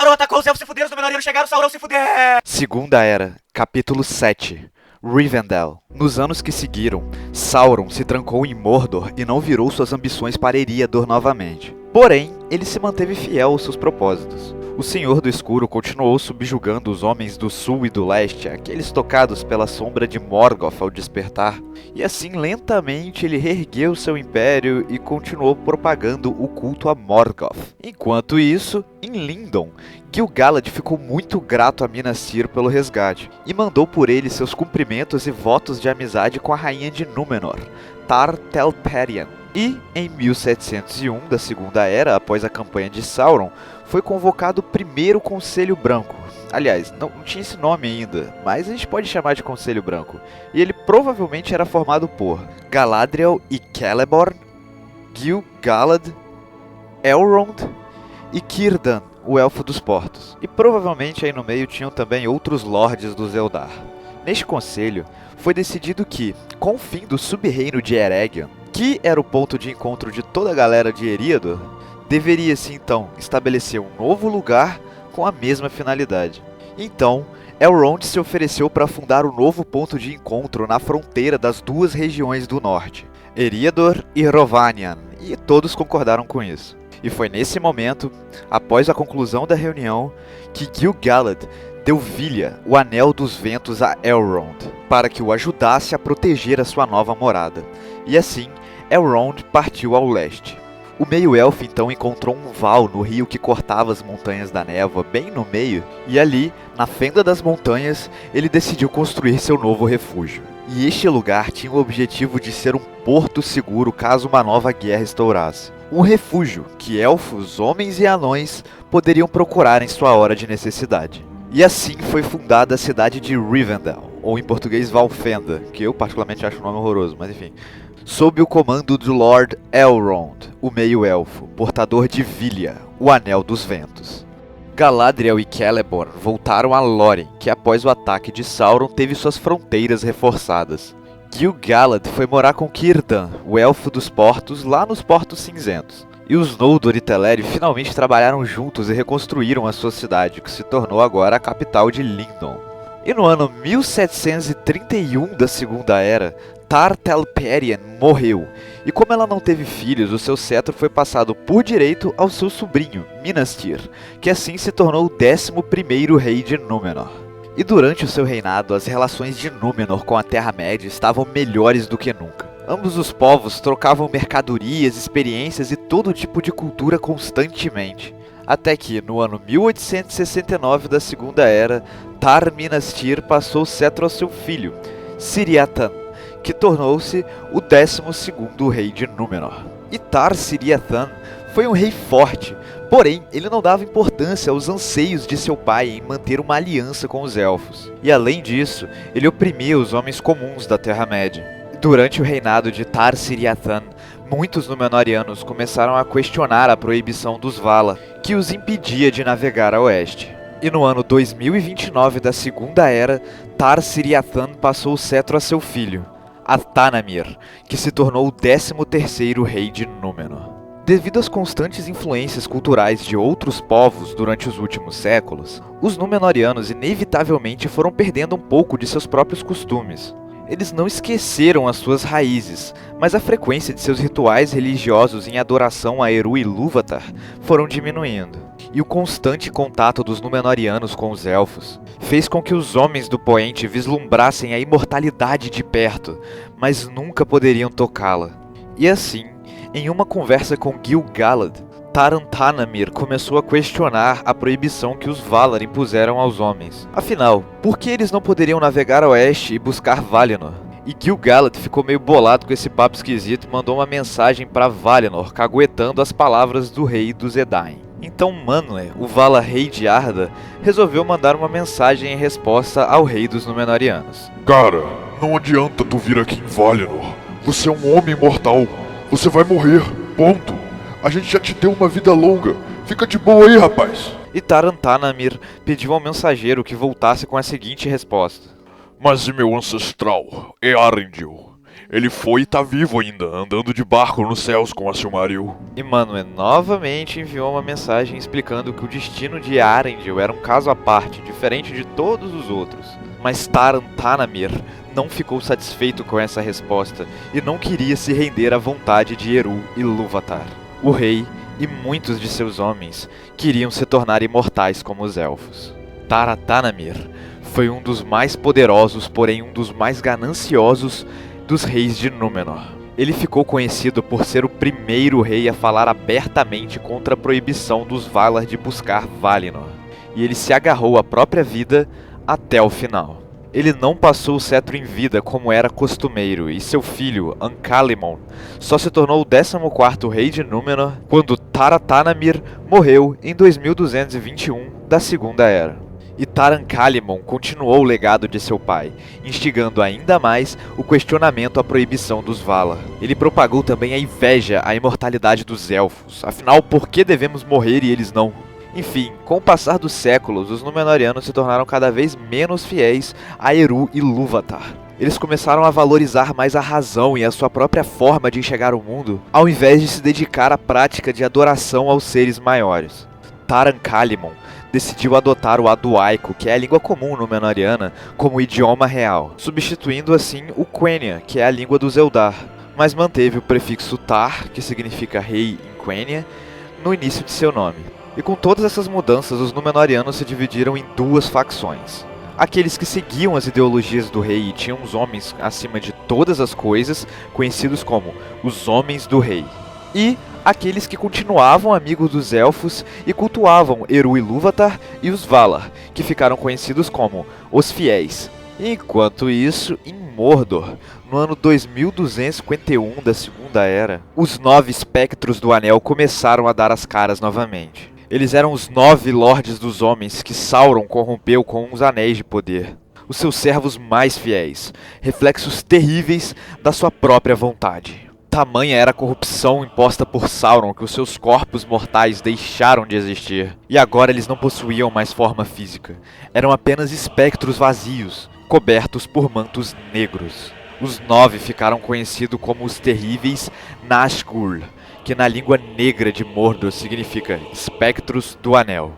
Sauron atacou os elfos se fuderam, os Númenóreanos chegaram, Sauron se fuder! Segunda Era, capítulo 7. Rivendell. Nos anos que seguiram, Sauron se trancou em Mordor e não virou suas ambições para Eriador novamente. Porém, ele se manteve fiel aos seus propósitos. O Senhor do Escuro continuou subjugando os homens do Sul e do Leste, aqueles tocados pela sombra de Morgoth ao despertar, e assim lentamente ele reergueu seu império e continuou propagando o culto a Morgoth. Enquanto isso, em Lindon, Gil-galad ficou muito grato a Minas Tirith pelo resgate, e mandou por ele seus cumprimentos e votos de amizade com a rainha de Númenor, Tar-Telperion. E, em 1701 da Segunda Era, após a campanha de Sauron, foi convocado o primeiro Conselho Branco. Aliás, não tinha esse nome ainda, mas a gente pode chamar de Conselho Branco. E ele provavelmente era formado por Galadriel e Celeborn, Gil-galad, Elrond e Círdan, o Elfo dos Portos. E provavelmente aí no meio tinham também outros lordes dos Eldar. Neste conselho, foi decidido que, com o fim do sub-reino de Eregion, que era o ponto de encontro de toda a galera de Eriador, deveria-se então estabelecer um novo lugar com a mesma finalidade. Então, Elrond se ofereceu para fundar um novo ponto de encontro na fronteira das duas regiões do norte, Eriador e Rhovanion, e todos concordaram com isso. E foi nesse momento, após a conclusão da reunião, que Gil-galad deu Vilha, o Anel dos Ventos, a Elrond, para que o ajudasse a proteger a sua nova morada. E assim, Elrond partiu ao leste. O meio-elfo então encontrou um val no rio que cortava as Montanhas da Névoa, bem no meio, e ali, na fenda das montanhas, ele decidiu construir seu novo refúgio. E este lugar tinha o objetivo de ser um porto seguro caso uma nova guerra estourasse. Um refúgio que elfos, homens e anões poderiam procurar em sua hora de necessidade. E assim foi fundada a cidade de Rivendell, ou em português Valfenda, que eu particularmente acho um nome horroroso, mas enfim. Sob o comando do Lord Elrond, o meio-elfo, portador de Vilha, o Anel dos Ventos. Galadriel e Celeborn voltaram a Lórien, que após o ataque de Sauron teve suas fronteiras reforçadas. Gil-galad foi morar com Círdan, o Elfo dos Portos, lá nos Portos Cinzentos. E os Noldor e Teleri finalmente trabalharam juntos e reconstruíram a sua cidade, que se tornou agora a capital de Lindon. E no ano 1731 da Segunda Era, Tar-Telperion morreu, e como ela não teve filhos, o seu cetro foi passado por direito ao seu sobrinho, Minas Tirith, que assim se tornou o 11º rei de Númenor. E durante o seu reinado, as relações de Númenor com a Terra-média estavam melhores do que nunca. Ambos os povos trocavam mercadorias, experiências e todo tipo de cultura constantemente. Até que, no ano 1869 da Segunda Era, Tar-Minas Tirith passou o cetro ao seu filho, Ciriathan, que tornou-se o 12º rei de Númenor. E Tar-Ciriathan foi um rei forte, porém ele não dava importância aos anseios de seu pai em manter uma aliança com os elfos. E além disso, ele oprimia os homens comuns da Terra-média. Durante o reinado de Tar-Ciriathan, muitos Númenóreanos começaram a questionar a proibição dos Valar, que os impedia de navegar a oeste. E no ano 2029 da Segunda Era, Tar-Ciriathan passou o cetro a seu filho, Athanamir, que se tornou o 13º rei de Númenor. Devido às constantes influências culturais de outros povos durante os últimos séculos, os Númenóreanos inevitavelmente foram perdendo um pouco de seus próprios costumes. Eles não esqueceram as suas raízes, mas a frequência de seus rituais religiosos em adoração a Eru Ilúvatar foram diminuindo. E o constante contato dos Númenóreanos com os Elfos fez com que os homens do Poente vislumbrassem a imortalidade de perto, mas nunca poderiam tocá-la. E assim, em uma conversa com Gil-galad, Tar-Antanamir começou a questionar a proibição que os Valar impuseram aos homens. Afinal, por que eles não poderiam navegar a oeste e buscar Valinor? E Gil-galad ficou meio bolado com esse papo esquisito e mandou uma mensagem para Valinor, caguetando as palavras do rei dos Edain. Então Manwë, o Valar rei de Arda, resolveu mandar uma mensagem em resposta ao rei dos Númenóreanos. Cara, não adianta tu vir aqui em Valinor. Você é um homem mortal. Você vai morrer. Ponto. A gente já te deu uma vida longa. Fica de boa aí, rapaz. E Tar-Antanamir pediu ao mensageiro que voltasse com a seguinte resposta. Mas e meu ancestral, Earendil? Ele foi e tá vivo ainda, andando de barco nos céus com a Silmaril. E Manwë novamente enviou uma mensagem explicando que o destino de Arendil era um caso à parte, diferente de todos os outros. Mas Taran Tanamir não ficou satisfeito com essa resposta e não queria se render à vontade de Eru Ilúvatar. O rei e muitos de seus homens queriam se tornar imortais como os elfos. Taran Tanamir foi um dos mais poderosos, porém um dos mais gananciosos dos reis de Númenor. Ele ficou conhecido por ser o primeiro rei a falar abertamente contra a proibição dos Valar de buscar Valinor, e ele se agarrou à própria vida até o final. Ele não passou o cetro em vida como era costumeiro, e seu filho, Ancalimon, só se tornou o 14º rei de Númenor quando Taran Tanamir morreu em 2221 da Segunda Era. E Taran Calimon continuou o legado de seu pai, instigando ainda mais o questionamento à proibição dos Valar. Ele propagou também a inveja à imortalidade dos elfos, afinal, por que devemos morrer e eles não? Enfim, com o passar dos séculos, os Númenóreanos se tornaram cada vez menos fiéis a Eru Ilúvatar. Eles começaram a valorizar mais a razão e a sua própria forma de enxergar o mundo, ao invés de se dedicar à prática de adoração aos seres maiores. Taran Calimon decidiu adotar o Aduaico, que é a língua comum númenoriana, como idioma real, substituindo assim o Quenya, que é a língua dos Eldar, mas manteve o prefixo Tar, que significa rei em Quenya, no início de seu nome. E com todas essas mudanças, os Númenóreanos se dividiram em duas facções. Aqueles que seguiam as ideologias do rei e tinham os homens acima de todas as coisas, conhecidos como os Homens do Rei. E aqueles que continuavam amigos dos elfos e cultuavam Eru Ilúvatar e os Valar, que ficaram conhecidos como os Fiéis. Enquanto isso, em Mordor, no ano 2251 da Segunda Era, os 9 espectros do Anel começaram a dar as caras novamente. Eles eram os 9 Lordes dos Homens que Sauron corrompeu com os Anéis de Poder. Os seus servos mais fiéis, reflexos terríveis da sua própria vontade. Tamanha era a corrupção imposta por Sauron que os seus corpos mortais deixaram de existir. E agora eles não possuíam mais forma física. Eram apenas espectros vazios, cobertos por mantos negros. Os 9 ficaram conhecidos como os terríveis Nazgûl, que na língua negra de Mordor significa espectros do Anel.